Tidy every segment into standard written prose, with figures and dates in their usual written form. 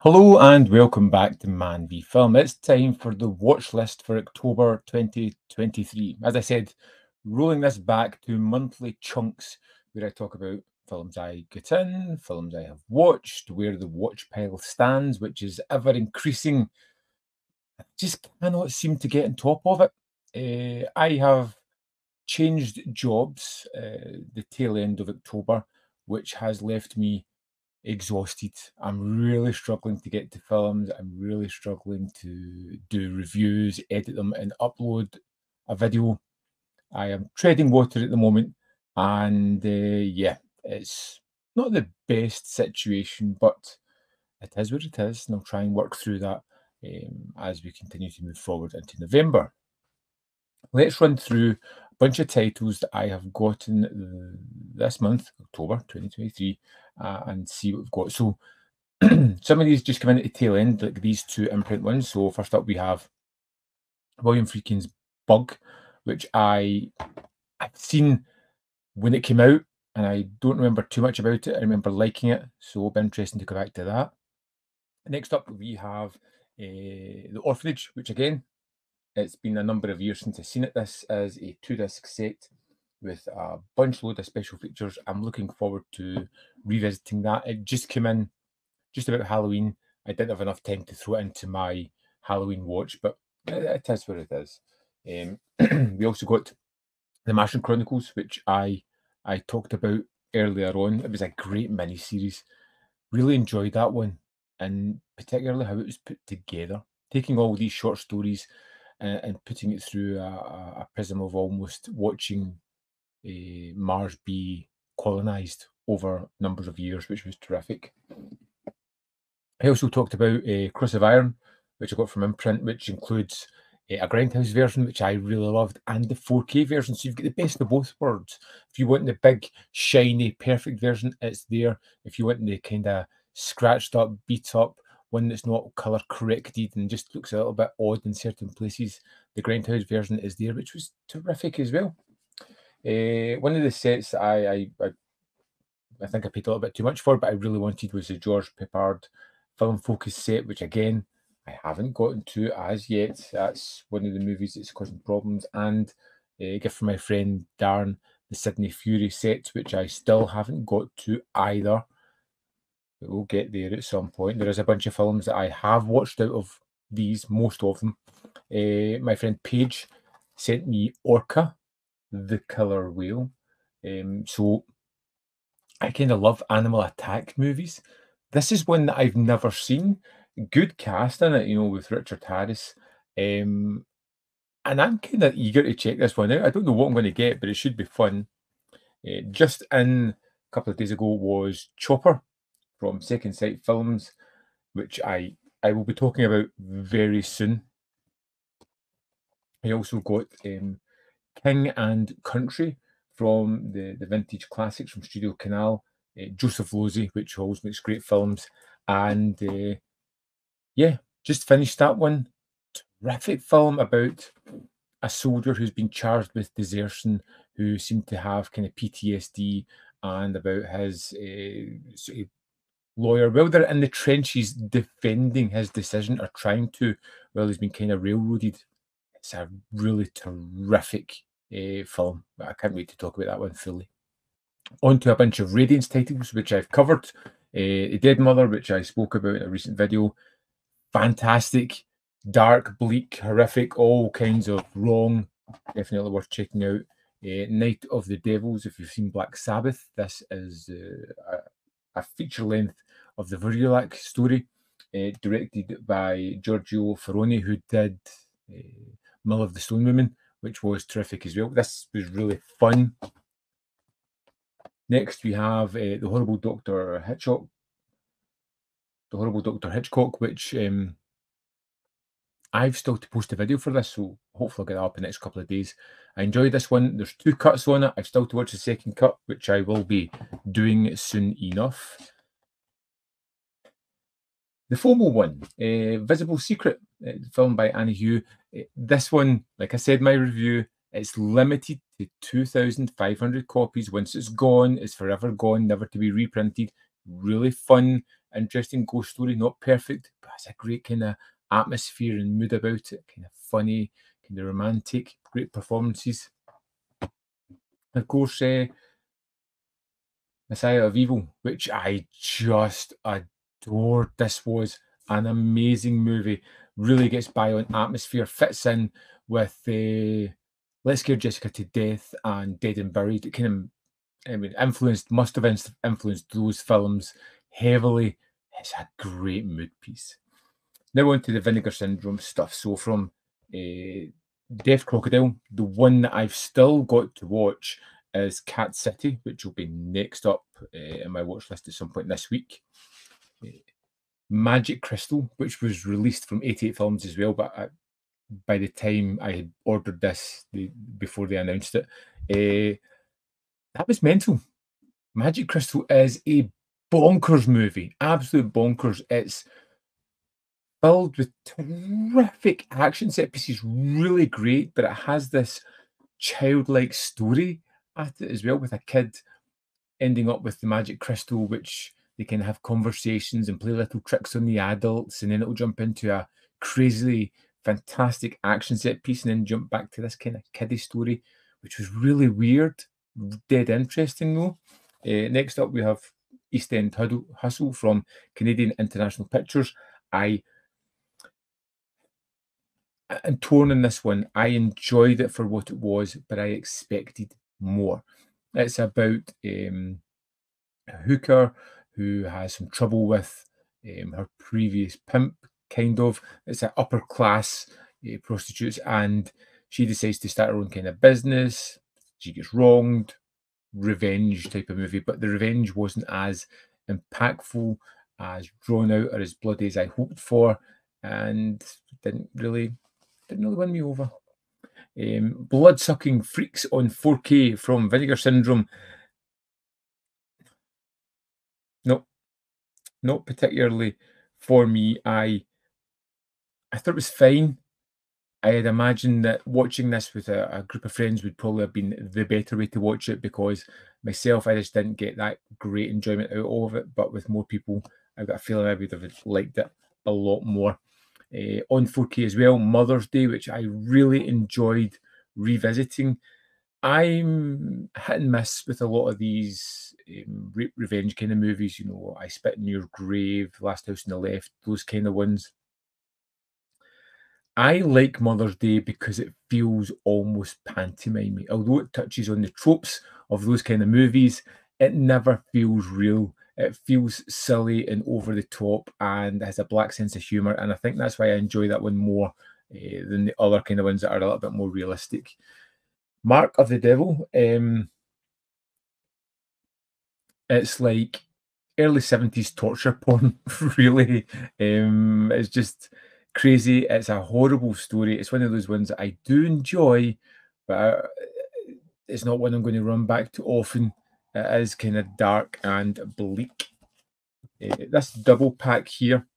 Hello and welcome back to Man v Film. It's time for the watch list for October 2023. As I said, rolling this back to monthly chunks where I talk about films I get in, films I have watched, where the watch pile stands, which is ever increasing. I just cannot seem to get on top of it. I have changed jobs the tail end of October, which has left me exhausted. I'm really struggling to get to films. I'm really struggling to do reviews, edit them, and upload a video. I am treading water at the moment, and yeah, it's not the best situation, but it is what it is, and I'll try and work through that as we continue to move forward into November. Let's run through a bunch of titles that I have gotten this month, October 2023, and see what we've got. So some of these just come in at the tail end, like these two imprint ones. So first up, we have William Friedkin's Bug, which I've seen when it came out, and I don't remember too much about it. I remember liking it, so it'll be interesting to go back to that. Next up, we have The Orphanage, which again, it's been a number of years since I've seen it. This is a 2-disc set with a load of special features. I'm looking forward to revisiting that. It just came in just about Halloween. I didn't have enough time to throw it into my Halloween watch, but it is what it is. We also got The Martian Chronicles, which I talked about earlier on. It was a great mini-series. Really enjoyed that one, and particularly how it was put together. Taking all these short stories and putting it through a prism of almost watching Mars be colonized over numbers of years, which was terrific. I also talked about Cross of Iron, which I got from Imprint, which includes a Grindhouse version, which I really loved, and the 4K version. So you've got the best of both worlds. If you want the big, shiny, perfect version, it's there. If you want the kind of scratched up, beat up, one that's not color corrected and just looks a little bit odd in certain places, the Grindhouse version is there, which was terrific as well. One of the sets I think I paid a little bit too much for, but I really wanted was the George Peppard Film Focus set, which again, I haven't gotten to as yet. That's one of the movies that's causing problems. And a gift from my friend Darren, the Sydney Fury set, which I still haven't got to either. But we'll get there at some point. There is a bunch of films that I have watched out of these, most of them. My friend Paige sent me Orca, the Killer Whale. So I kind of love animal attack movies. This is one that I've never seen. Good cast in it, with Richard Harris. And I'm kind of eager to check this one out. I don't know what I'm going to get, but it should be fun. Just in a couple of days ago was Chopper from Second Sight Films, which I will be talking about very soon. I also got King and Country from the Vintage Classics from Studio Canal. Joseph Losey, which always makes great films. And yeah, just finished that one. Terrific film about a soldier who's been charged with desertion, who seemed to have kind of PTSD, and about his sort of lawyer. Well, they're in the trenches defending his decision, or trying to, well, he's been kind of railroaded. It's a really terrific film. I can't wait to talk about that one fully. On to a bunch of Radiance titles, which I've covered. The Dead Mother, which I spoke about in a recent video. Fantastic, dark, bleak, horrific, all kinds of wrong. Definitely worth checking out. Night of the Devils, if you've seen Black Sabbath, this is a feature length of the Verulac story, directed by Giorgio Ferroni, who did Mill of the Stone Woman, which was terrific as well. This was really fun. Next, we have The Horrible Dr. Hitchcock. The Horrible Dr. Hitchcock, which I've still to post a video for this, so hopefully I'll get that up in the next couple of days. I enjoyed this one. There's 2 cuts on it. I've still to watch the second cut, which I will be doing soon enough. The FOMO one, Visible Secret, filmed by Annie Hugh. This one, like I said in my review, it's limited to 2,500 copies. Once it's gone, it's forever gone, never to be reprinted. Really fun. interesting ghost story. Not perfect, but it's a great kind of atmosphere and mood about it. Kind of funny, kind of romantic, great performances. Of course, Messiah of Evil, which I just adored. This was an amazing movie. Really gets by on atmosphere, fits in with Let's Scare Jessica to Death and Dead and Buried. It kind of, I mean, must have influenced those films heavily. It's a great mood piece. Now on to the Vinegar Syndrome stuff. So from Death Crocodile, the one that I've still got to watch is Cat City, which will be next up in my watch list at some point this week. Magic Crystal, which was released from 88 Films as well, but by the time I had ordered this before they announced it, that was mental. Magic Crystal is a bonkers movie, absolute bonkers. It's filled with terrific action set pieces, really great, but it has this childlike story at it as well, with a kid ending up with the magic crystal, which they can have conversations and play little tricks on the adults, and then it'll jump into a crazily fantastic action set piece, and then jump back to this kind of kiddie story, which was really weird, dead interesting though. Next up, we have East End Hustle from Canadian International Pictures. I'm torn on this one. I enjoyed it for what it was, but I expected more. It's about a hooker who has some trouble with her previous pimp, kind of. It's an upper class prostitutes, and she decides to start her own kind of business. She gets wronged, revenge type of movie, but the revenge wasn't as impactful, as drawn out, or as bloody as I hoped for, and didn't really win me over. Blood Sucking Freaks on 4K from Vinegar Syndrome. No, not particularly for me. I thought it was fine. I had imagined that watching this with a group of friends would probably have been the better way to watch it, because myself, I just didn't get that great enjoyment out of it. But with more people, I've got a feeling I would have liked it a lot more. On 4K as well, Mother's Day, which I really enjoyed revisiting. I'm hit and miss with a lot of these rape revenge kind of movies. You know, I Spit in Your Grave, Last House on the Left, those kind of ones. I like Mother's Day because it feels almost pantomimey. Although it touches on the tropes of those kind of movies, it never feels real. It feels silly and over the top, and has a black sense of humor. And I think that's why I enjoy that one more than the other kind of ones that are a little bit more realistic. Mark of the Devil. It's like early 70s torture porn, really. It's just crazy. It's a horrible story. It's one of those ones that I do enjoy, but it's not one I'm going to run back to often. It is kind of dark and bleak. This double pack here,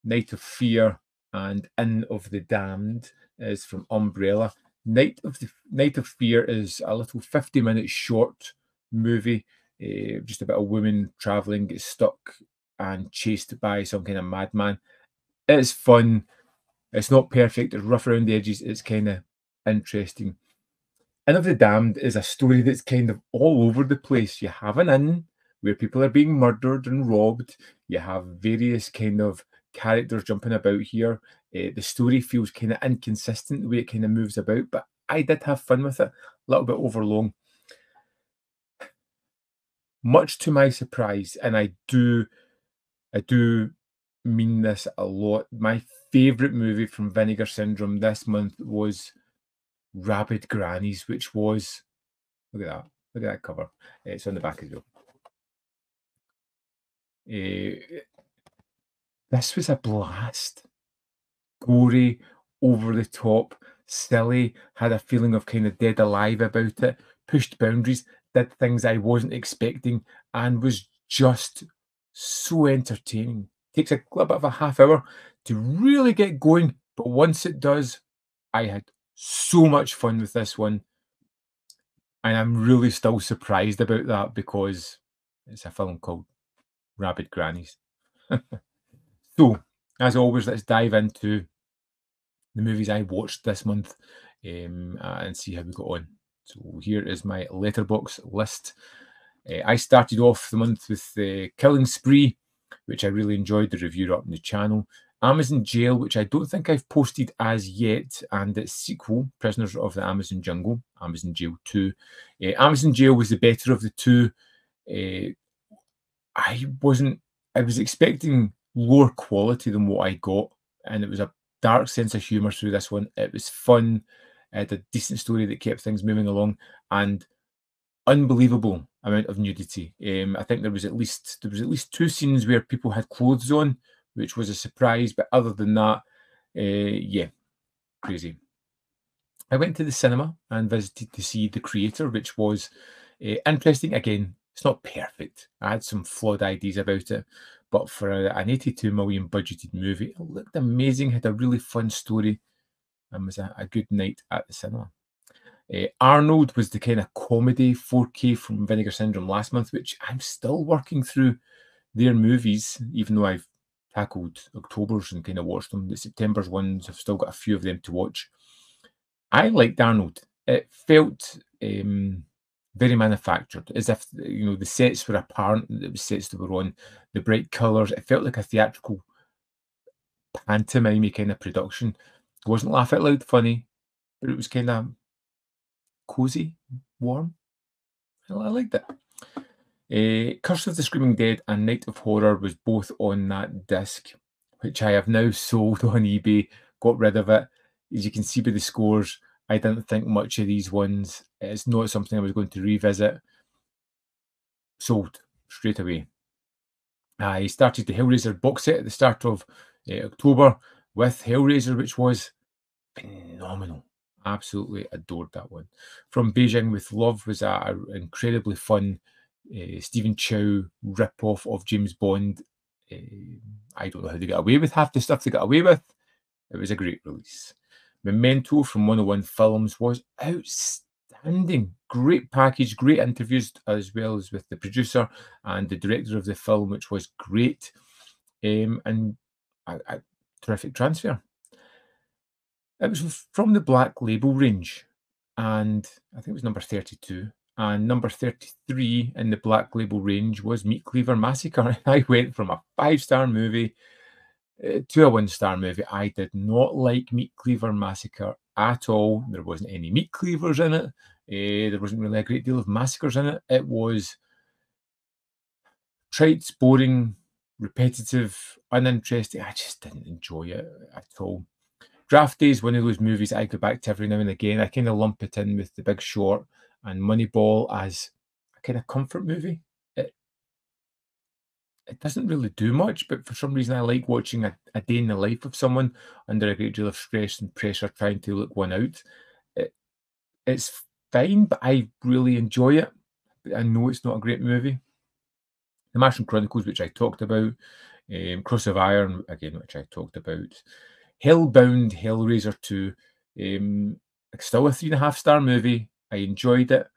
Night of Fear and Inn of the Damned, is from Umbrella. Night of Fear is a little 50-minute short movie, just about a woman traveling, gets stuck and chased by some kind of madman. It's fun. It's not perfect. It's rough around the edges. It's kind of interesting. Inn of the Damned is a story that's kind of all over the place. You have an inn where people are being murdered and robbed. You have various kind of characters jumping about here. The story feels kind of inconsistent the way it kind of moves about, but I did have fun with it. A little bit overlong. Much to my surprise, and I do mean this a lot. My favorite movie from Vinegar Syndrome this month was Rabid Grannies, which was, look at that. Look at that cover. It's on the back as well. This was a blast. Gory, over the top, silly, had a feeling of kind of dead alive about it, pushed boundaries, did things I wasn't expecting, and was just so entertaining. Takes a little bit of a half hour to really get going, but once it does, I had so much fun with this one. And I'm really still surprised about that, because it's a film called Rabid Grannies. So, as always, let's dive into the movies I watched this month, and see how we got on. So here is my letterbox list. I started off the month with the Killing Spree, which I really enjoyed. The review up on the channel. Amazon Jail, which I don't think I've posted as yet, and its sequel, Prisoners of the Amazon Jungle, Amazon Jail 2. Amazon Jail was the better of the two. Uh, I wasn't. I was expecting lower quality than what I got, and it was a dark sense of humour through this one. It was fun. It had a decent story that kept things moving along, and unbelievable amount of nudity. I think there was at least two scenes where people had clothes on, which was a surprise. But other than that, yeah, crazy. I went to the cinema and visited to see The Creator, which was interesting. Again, it's not perfect. I had some flawed ideas about it, but for an 82 million budgeted movie, it looked amazing. Had a really fun story, and was a good night at the cinema. Arnold was the kind of comedy 4K from Vinegar Syndrome last month, which I'm still working through their movies, even though I've tackled October's and kind of watched them. The September's ones, I've still got a few of them to watch. I liked Arnold. It felt very manufactured, as if the sets were apparent that it was sets that were on. The bright colours. It felt like a theatrical pantomime kind of production. It wasn't laugh out loud funny, but it was kind of cozy, warm. I liked it. Curse of the Screaming Dead and Night of Horror was both on that disc, which I have now sold on eBay, got rid of it. As you can see by the scores, I didn't think much of these ones. It's not something I was going to revisit. Sold straight away. I started the Hellraiser box set at the start of October with Hellraiser, which was phenomenal. Absolutely adored that one. From Beijing with Love was a incredibly fun Stephen Chow rip-off of James Bond. I don't know how they got away with half the stuff they got away with. It was a great release. Memento from 101 Films was outstanding. Great package, great interviews, as well as with the producer and the director of the film, which was great. And a terrific transfer. It was from the Black Label range, and I think it was number 32. And number 33 in the Black Label range was Meat Cleaver Massacre. I went from a 5-star movie to a 1-star movie. I did not like Meat Cleaver Massacre at all. There wasn't any meat cleavers in it. There wasn't really a great deal of massacres in it. It was trite, boring, repetitive, uninteresting. I just didn't enjoy it at all. Draft Day is one of those movies I go back to every now and again. I kind of lump it in with The Big Short and Moneyball as a kind of comfort movie. It doesn't really do much, but for some reason I like watching a day in the life of someone under a great deal of stress and pressure trying to look one out. It, it's fine, but I really enjoy it. I know it's not a great movie. The Martian Chronicles, which I talked about. Cross of Iron, again, which I talked about. Hellbound, Hellraiser 2. Still a 3.5-star movie. I enjoyed it.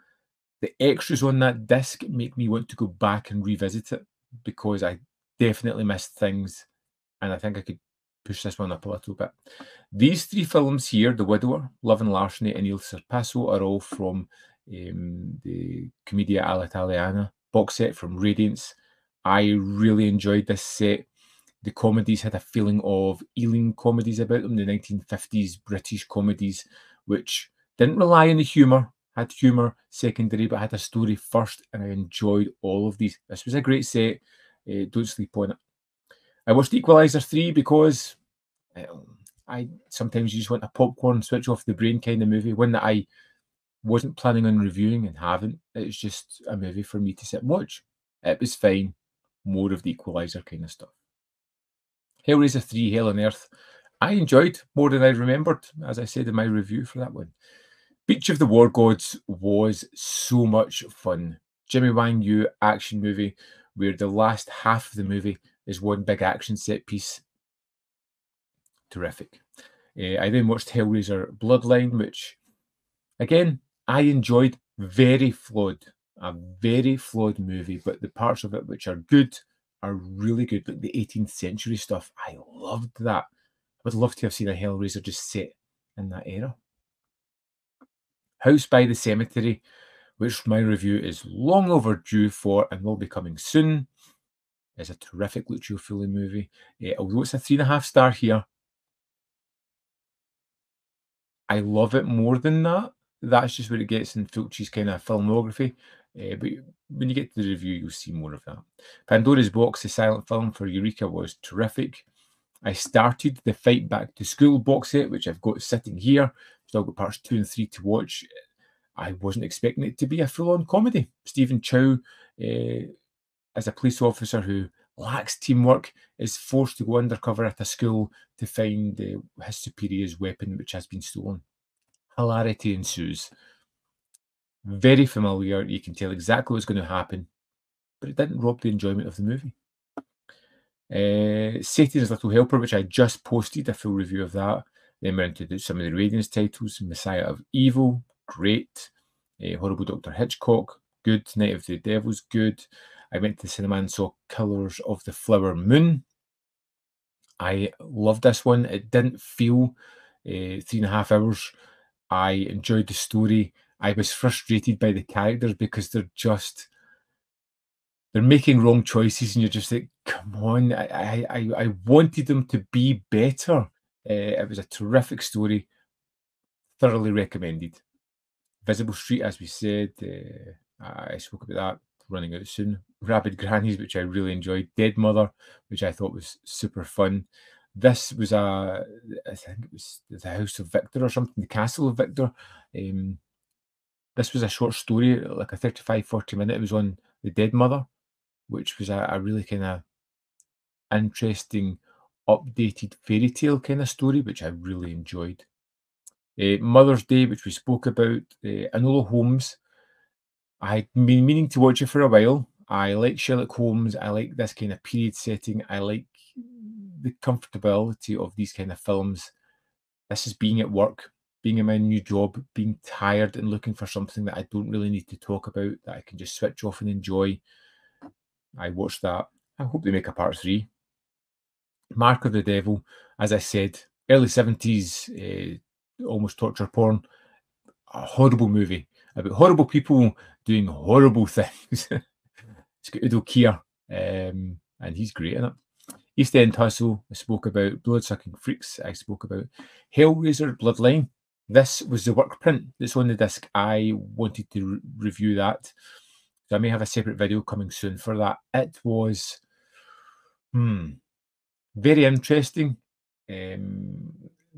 The extras on that disc make me want to go back and revisit it because I definitely missed things, and I think I could push this one up a little bit. These 3 films here, The Widower, Love and Larceny, and Il Sorpasso, are all from the Commedia all'Italiana box set from Radiance. I really enjoyed this set. The comedies had a feeling of Ealing comedies about them, the 1950s British comedies, which didn't rely on the humour, had humour secondary, but had a story first, and I enjoyed all of these. This was a great set. Don't sleep on it. I watched Equalizer 3 because I sometimes just want a popcorn, switch off the brain kind of movie, one that I wasn't planning on reviewing and haven't. It's just a movie for me to sit and watch. It was fine. More of the Equalizer kind of stuff. Hellraiser 3, Hell on Earth, I enjoyed more than I remembered, as I said in my review for that one. Beach of the War Gods was so much fun. Jimmy Wang Yu action movie where the last half of the movie is one big action set piece. Terrific. I then watched Hellraiser Bloodline, which, again, I enjoyed. Very flawed. A very flawed movie, but the parts of it which are good are really good, like the 18th century stuff. I loved that. I would love to have seen a Hellraiser just set in that era. House by the Cemetery, which my review is long overdue for and will be coming soon, is a terrific Lucio Fulci movie. Although it's a 3.5 star here, I love it more than that. That's just where it gets in Fulci's kind of filmography. But when you get to the review, you'll see more of that. Pandora's Box, the silent film for Eureka, was terrific. I started the Fight Back to School box set, which I've got sitting here. Still got parts 2 and 3 to watch. I wasn't expecting it to be a full-on comedy. Stephen Chow, as a police officer who lacks teamwork, is forced to go undercover at a school to find his superior's weapon, which has been stolen. Hilarity ensues. Very familiar. You can tell exactly what's going to happen, but it didn't rob the enjoyment of the movie. Satan's Little Helper, which I just posted a full review of that. Then went to do some of the Radiance titles. Messiah of Evil, great. Horrible Dr. Hitchcock, good. Night of the Devils, good. I went to the cinema and saw Killers of the Flower Moon. I loved this one. It didn't feel 3.5 hours. I enjoyed the story. I was frustrated by the characters because they're making wrong choices, and you're just like, come on! I wanted them to be better. It was a terrific story. Thoroughly recommended. Visible Street, as we said, I spoke about that. Running out soon. Rabid Grannies, which I really enjoyed. Dead Mother, which I thought was super fun. This was I think it was the House of Victor or something, the Castle of Victor. This was a short story, like a 35, 40 minute. It was on the Dead Mother, which was a really kind of interesting, updated fairy tale kind of story, which I really enjoyed. Mother's Day, which we spoke about. Enola Holmes. I'd been meaning to watch it for a while. I like Sherlock Holmes. I like this kind of period setting. I like the comfortability of these kind of films. This is being at work, being in my new job, being tired and looking for something that I don't really need to talk about, that I can just switch off and enjoy. I watched that. I hope they make a part 3. Mark of the Devil, as I said, early 70s, almost torture porn. A horrible movie about horrible people doing horrible things. It's got Udo Kier, and he's great in it. East End Hustle, I spoke about. Blood-Sucking Freaks, I spoke about. Hellraiser Bloodline. This was the work print that's on the disc. I wanted to review that. So I may have a separate video coming soon for that. It was very interesting.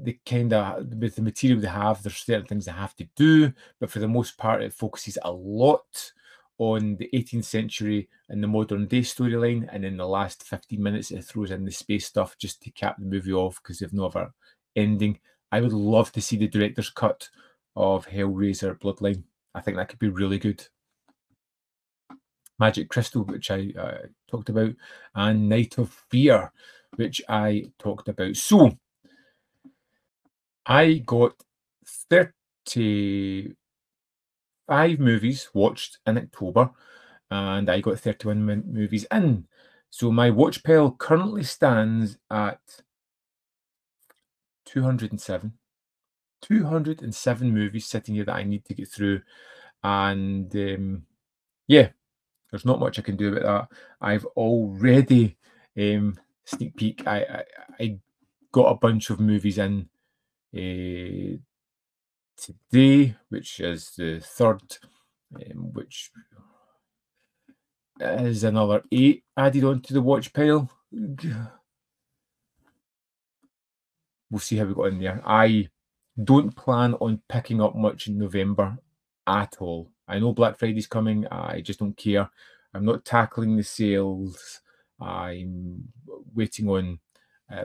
They kind of, with the material they have, there's certain things they have to do, but for the most part, it focuses a lot on the 18th century and the modern day storyline. And in the last 15 minutes, it throws in the space stuff just to cap the movie off because they've no other ending. I would love to see the director's cut of Hellraiser Bloodline. I think that could be really good. Magic Crystal, which I talked about, and Night of Fear, which I talked about. So I got 35 movies watched in October, and I got 31 movies in. So my watch pile currently stands at 207. 207 movies sitting here that I need to get through. And yeah, there's not much I can do about that. I've already sneak peek. I got a bunch of movies in today, which is the 3rd, which is another 8 added onto the watch pile. We'll see how we got in there. I don't plan on picking up much in November at all. I know Black Friday's coming. I just don't care. I'm not tackling the sales. I'm waiting on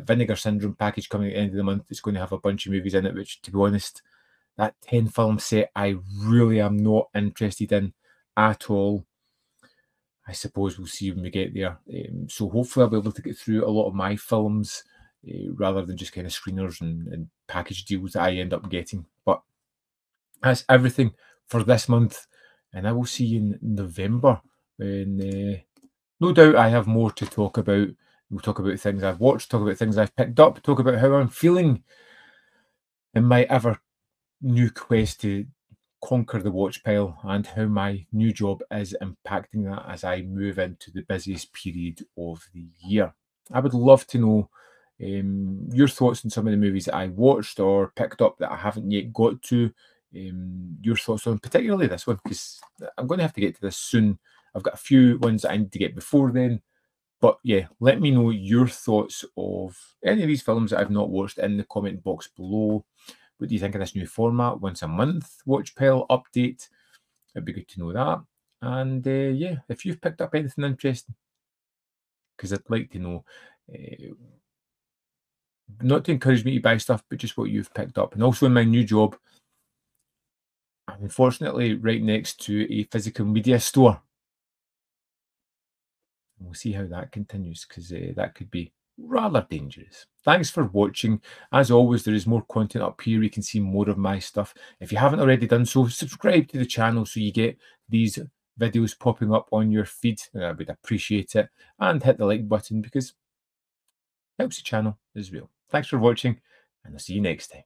Vinegar Syndrome package coming at the end of the month. It's going to have a bunch of movies in it, which, to be honest, that 10 film set, I really am not interested in at all. I suppose we'll see when we get there. So hopefully I'll be able to get through a lot of my films rather than just kind of screeners and package deals that I end up getting. But that's everything for this month. And I will see you in November when No doubt I have more to talk about. We'll talk about things I've watched, talk about things I've picked up, talk about how I'm feeling in my ever new quest to conquer the watch pile and how my new job is impacting that as I move into the busiest period of the year. I would love to know your thoughts on some of the movies that I watched or picked up that I haven't yet got to. Your thoughts on particularly this one, because I'm going to have to get to this soon. I've got a few ones that I need to get before then. But yeah, let me know your thoughts of any of these films that I've not watched in the comment box below. What do you think of this new format? Once a month watch pile update. It'd be good to know that. And yeah, if you've picked up anything interesting, because I'd like to know, uh, not to encourage me to buy stuff, but just what you've picked up. And also in my new job, I'm unfortunately right next to a physical media store. We'll see how that continues because that could be rather dangerous. Thanks for watching. As always, there is more content up here. You can see more of my stuff. If you haven't already done so, subscribe to the channel so you get these videos popping up on your feed. I would appreciate it. And hit the like button because it helps the channel as well. Thanks for watching, and I'll see you next time.